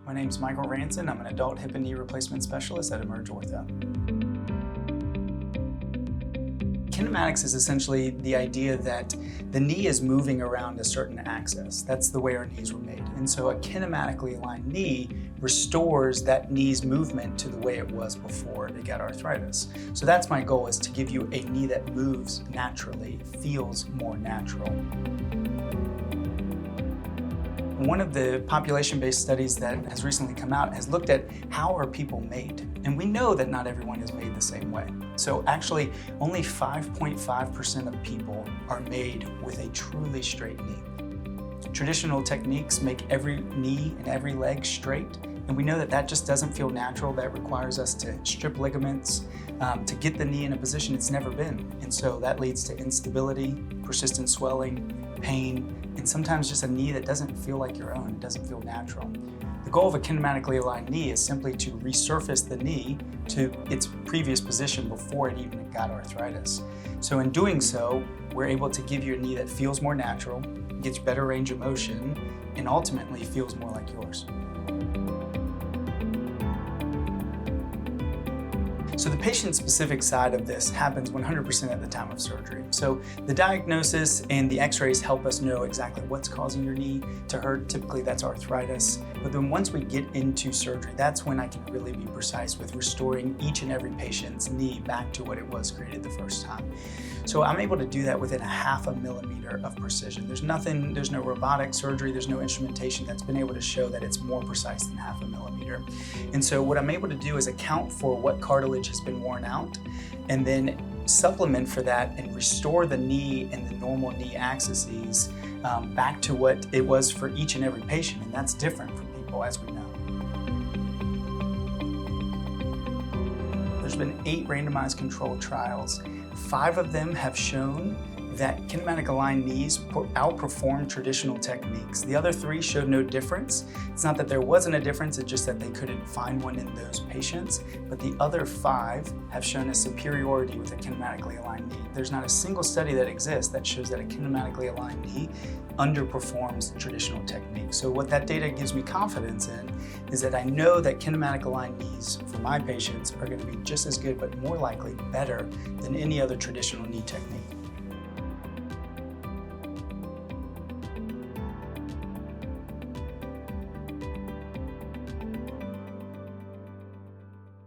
My name is Michael Ransone. I'm an adult hip and knee replacement specialist at EmergeOrtho. Kinematics is essentially the idea that the knee is moving around a certain axis. That's the way our knees were made. And so a kinematically aligned knee restores that knee's movement to the way it was before it got arthritis. So that's my goal, is to give you a knee that moves naturally, feels more natural. One of the population-based studies that has recently come out has looked at how are people made. And we know that not everyone is made the same way. So actually, only 5.5% of people are made with a truly straight knee. Traditional techniques make every knee and every leg straight, and we know that that just doesn't feel natural. That requires us to strip ligaments to get the knee in a position it's never been. And so that leads to instability, persistent swelling, pain, and sometimes just a knee that doesn't feel like your own, doesn't feel natural. The goal of a kinematically aligned knee is simply to resurface the knee to its previous position before it even got arthritis. So in doing so, we're able to give you a knee that feels more natural, gets better range of motion, and ultimately feels more like yours. So the patient-specific side of this happens 100% at the time of surgery. So the diagnosis and the x-rays help us know exactly what's causing your knee to hurt. Typically that's arthritis. But then once we get into surgery, that's when I can really be precise with restoring each and every patient's knee back to what it was created the first time. So I'm able to do that within 0.5 millimeter of precision. There's no robotic surgery, there's no instrumentation that's been able to show that it's more precise than 0.5 millimeter. And so what I'm able to do is account for what cartilage has been worn out and then supplement for that and restore the knee and the normal knee axes back to what it was for each and every patient. And that's different for people, as we know. There's been 8 randomized controlled trials. 5 of them have shown that kinematic aligned knees outperform traditional techniques. The other 3 showed no difference. It's not that there wasn't a difference, it's just that they couldn't find one in those patients. But the other 5 have shown a superiority with a kinematically aligned knee. There's not a single study that exists that shows that a kinematically aligned knee underperforms traditional techniques. So what that data gives me confidence in is that I know that kinematic aligned knees for my patients are going to be just as good, but more likely better than any other traditional knee technique.